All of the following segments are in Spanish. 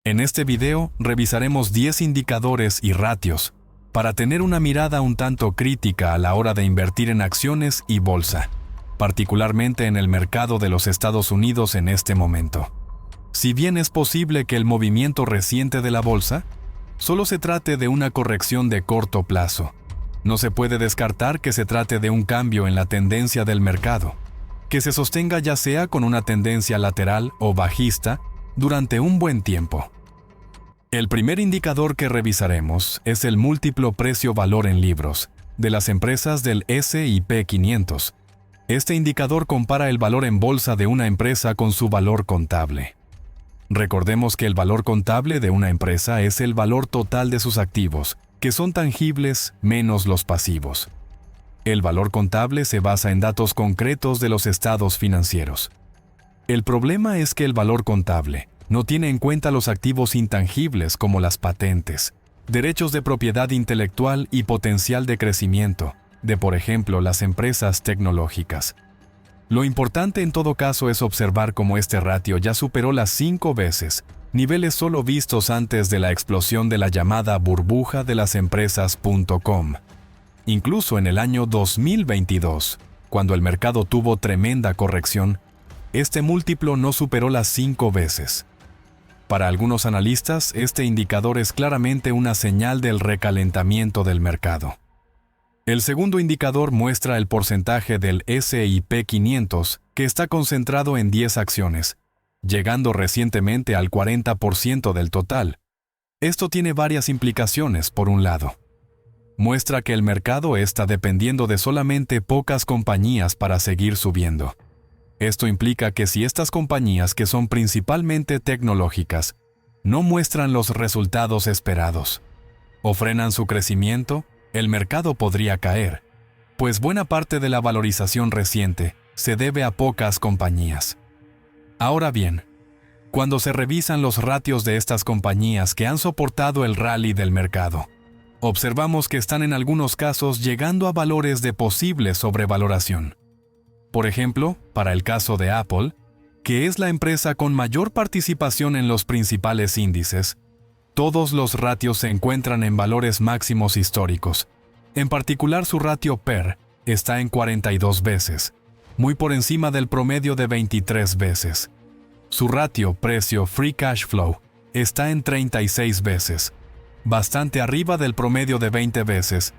En este video revisaremos 10 indicadores y ratios para tener una mirada un tanto crítica a la hora de invertir en acciones y bolsa, particularmente en el mercado de los Estados Unidos en este momento. Si bien es posible que el movimiento reciente de la bolsa solo se trate de una corrección de corto plazo, no se puede descartar que se trate de un cambio en la tendencia del mercado, que se sostenga ya sea con una tendencia lateral o bajista durante un buen tiempo. El primer indicador que revisaremos es el múltiplo precio-valor en libros de las empresas del S&P 500. Este indicador compara el valor en bolsa de una empresa con su valor contable. Recordemos que el valor contable de una empresa es el valor total de sus activos, que son tangibles menos los pasivos. El valor contable se basa en datos concretos de los estados financieros. El problema es que el valor contable no tiene en cuenta los activos intangibles como las patentes, derechos de propiedad intelectual y potencial de crecimiento de, por ejemplo, las empresas tecnológicas. Lo importante en todo caso es observar cómo este ratio ya superó las 5 veces, niveles solo vistos antes de la explosión de la llamada burbuja de las empresas.com. Incluso en el año 2022, cuando el mercado tuvo tremenda corrección, este múltiplo no superó las 5 veces. Para algunos analistas, este indicador es claramente una señal del recalentamiento del mercado. El segundo indicador muestra el porcentaje del S&P 500 que está concentrado en 10 acciones, llegando recientemente al 40% del total. Esto tiene varias implicaciones. Por un lado, muestra que el mercado está dependiendo de solamente pocas compañías para seguir subiendo. Esto implica que si estas compañías, que son principalmente tecnológicas, no muestran los resultados esperados o frenan su crecimiento, el mercado podría caer, pues buena parte de la valorización reciente se debe a pocas compañías. Ahora bien, cuando se revisan los ratios de estas compañías que han soportado el rally del mercado, observamos que están en algunos casos llegando a valores de posible sobrevaloración. Por ejemplo, para el caso de Apple, que es la empresa con mayor participación en los principales índices, todos los ratios se encuentran en valores máximos históricos. En particular, su ratio PER está en 42 veces, muy por encima del promedio de 23 veces. Su ratio precio Free Cash Flow está en 36 veces, bastante arriba del promedio de 20 veces,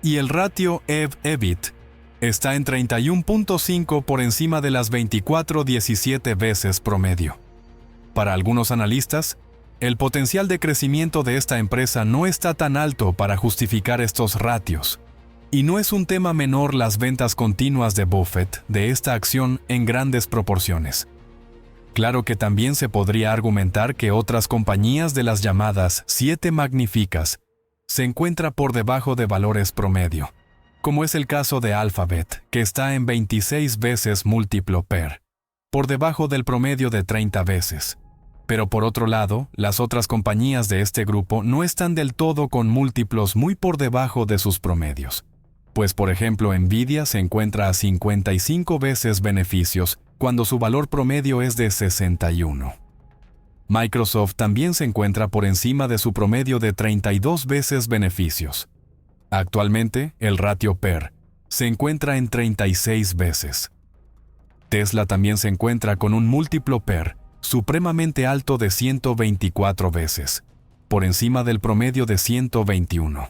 y el ratio EV/EBIT está en 31.5 por encima de las 24-17 veces promedio. Para algunos analistas, el potencial de crecimiento de esta empresa no está tan alto para justificar estos ratios. Y no es un tema menor las ventas continuas de Buffett de esta acción en grandes proporciones. Claro que también se podría argumentar que otras compañías de las llamadas 7 magníficas se encuentran por debajo de valores promedio, como es el caso de Alphabet, que está en 26 veces múltiplo PER, por debajo del promedio de 30 veces. Pero por otro lado, las otras compañías de este grupo no están del todo con múltiplos muy por debajo de sus promedios. Pues por ejemplo, Nvidia se encuentra a 55 veces beneficios, cuando su valor promedio es de 61. Microsoft también se encuentra por encima de su promedio de 32 veces beneficios. Actualmente, el ratio PER se encuentra en 36 veces. Tesla también se encuentra con un múltiplo PER supremamente alto de 124 veces, por encima del promedio de 121.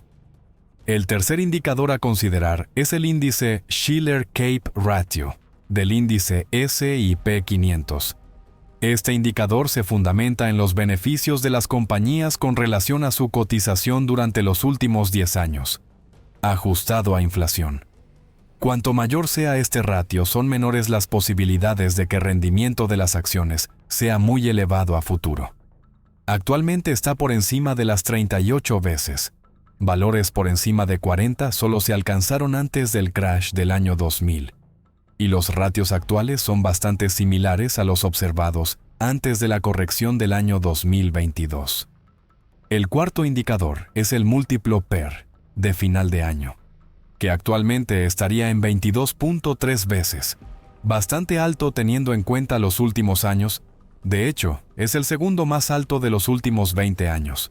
El tercer indicador a considerar es el índice Shiller-Cape Ratio del índice S&P 500. Este indicador se fundamenta en los beneficios de las compañías con relación a su cotización durante los últimos 10 años, ajustado a inflación. Cuanto mayor sea este ratio, son menores las posibilidades de que el rendimiento de las acciones sea muy elevado a futuro. Actualmente está por encima de las 38 veces. Valores por encima de 40 solo se alcanzaron antes del crash del año 2000. Y los ratios actuales son bastante similares a los observados antes de la corrección del año 2022. El cuarto indicador es el múltiplo PER de final de año, que actualmente estaría en 22.3 veces, bastante alto teniendo en cuenta los últimos años, De hecho, es el segundo más alto de los últimos 20 años,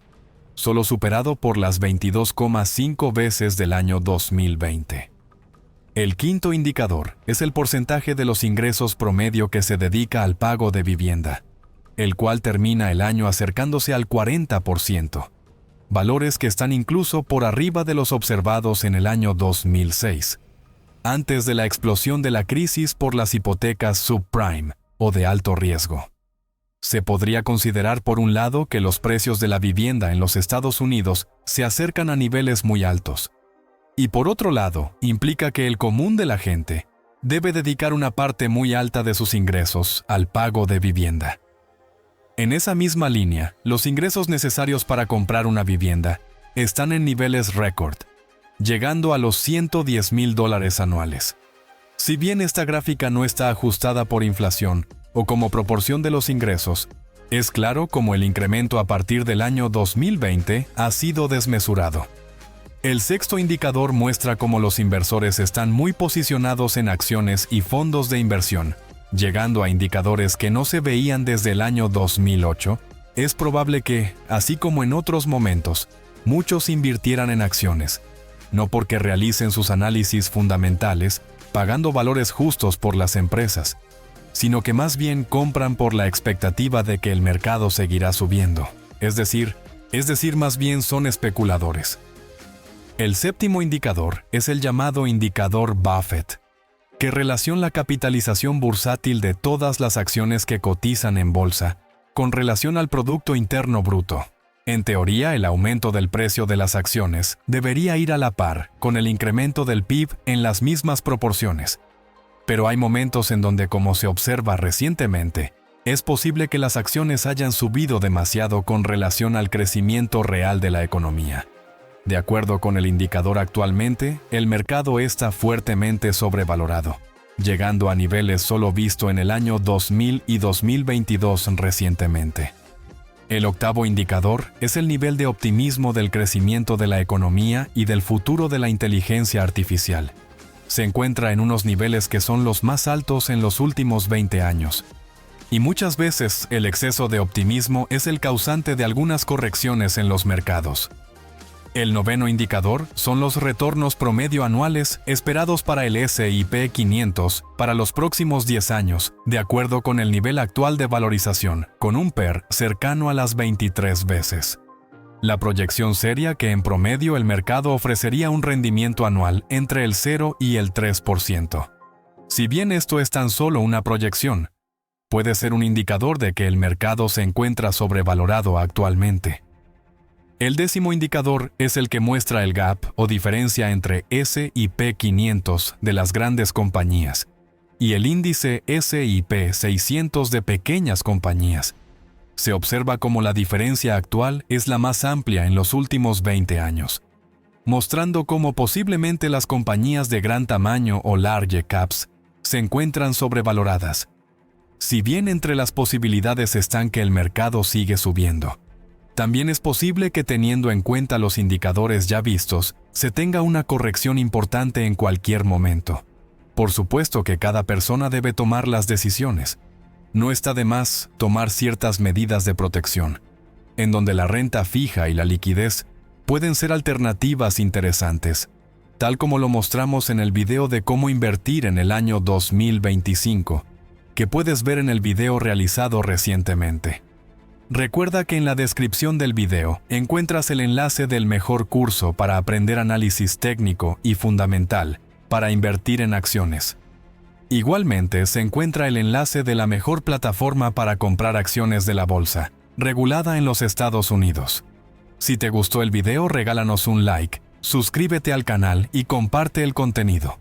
solo superado por las 22,5 veces del año 2020. El quinto indicador es el porcentaje de los ingresos promedio que se dedica al pago de vivienda, el cual termina el año acercándose al 40%, valores que están incluso por arriba de los observados en el año 2006, antes de la explosión de la crisis por las hipotecas subprime o de alto riesgo. Se podría considerar por un lado que los precios de la vivienda en los Estados Unidos se acercan a niveles muy altos, y por otro lado implica que el común de la gente debe dedicar una parte muy alta de sus ingresos al pago de vivienda. En esa misma línea, los ingresos necesarios para comprar una vivienda están en niveles récord, llegando a los $110,000 anuales. Si bien esta gráfica no está ajustada por inflación o como proporción de los ingresos, es claro cómo el incremento a partir del año 2020 ha sido desmesurado. El sexto indicador muestra cómo los inversores están muy posicionados en acciones y fondos de inversión, llegando a indicadores que no se veían desde el año 2008. Es probable que, así como en otros momentos, muchos invirtieran en acciones, no porque realicen sus análisis fundamentales, pagando valores justos por las empresas, sino que más bien compran por la expectativa de que el mercado seguirá subiendo. Es decir, más bien son especuladores. El séptimo indicador es el llamado indicador Buffett, que relaciona la capitalización bursátil de todas las acciones que cotizan en bolsa con relación al Producto Interno Bruto. En teoría, el aumento del precio de las acciones debería ir a la par con el incremento del PIB en las mismas proporciones. Pero hay momentos en donde, como se observa recientemente, es posible que las acciones hayan subido demasiado con relación al crecimiento real de la economía. De acuerdo con el indicador actualmente, el mercado está fuertemente sobrevalorado, llegando a niveles solo visto en el año 2000 y 2022 recientemente. El octavo indicador es el nivel de optimismo del crecimiento de la economía y del futuro de la inteligencia artificial. Se encuentra en unos niveles que son los más altos en los últimos 20 años. Y muchas veces el exceso de optimismo es el causante de algunas correcciones en los mercados. El noveno indicador son los retornos promedio anuales esperados para el S&P 500 para los próximos 10 años, de acuerdo con el nivel actual de valorización, con un PER cercano a las 23 veces. La proyección sería que en promedio el mercado ofrecería un rendimiento anual entre el 0 y el 3%. Si bien esto es tan solo una proyección, puede ser un indicador de que el mercado se encuentra sobrevalorado actualmente. El décimo indicador es el que muestra el gap o diferencia entre S&P 500 de las grandes compañías y el índice S&P 600 de pequeñas compañías. Se observa cómo la diferencia actual es la más amplia en los últimos 20 años, mostrando cómo posiblemente las compañías de gran tamaño o large caps se encuentran sobrevaloradas. Si bien entre las posibilidades están que el mercado sigue subiendo, también es posible que, teniendo en cuenta los indicadores ya vistos, se tenga una corrección importante en cualquier momento. Por supuesto que cada persona debe tomar las decisiones. No está de más tomar ciertas medidas de protección, en donde la renta fija y la liquidez pueden ser alternativas interesantes, tal como lo mostramos en el video de cómo invertir en el año 2025, que puedes ver en el video realizado recientemente. Recuerda que en la descripción del video encuentras el enlace del mejor curso para aprender análisis técnico y fundamental para invertir en acciones. Igualmente se encuentra el enlace de la mejor plataforma para comprar acciones de la bolsa, regulada en los Estados Unidos. Si te gustó el video, regálanos un like, suscríbete al canal y comparte el contenido.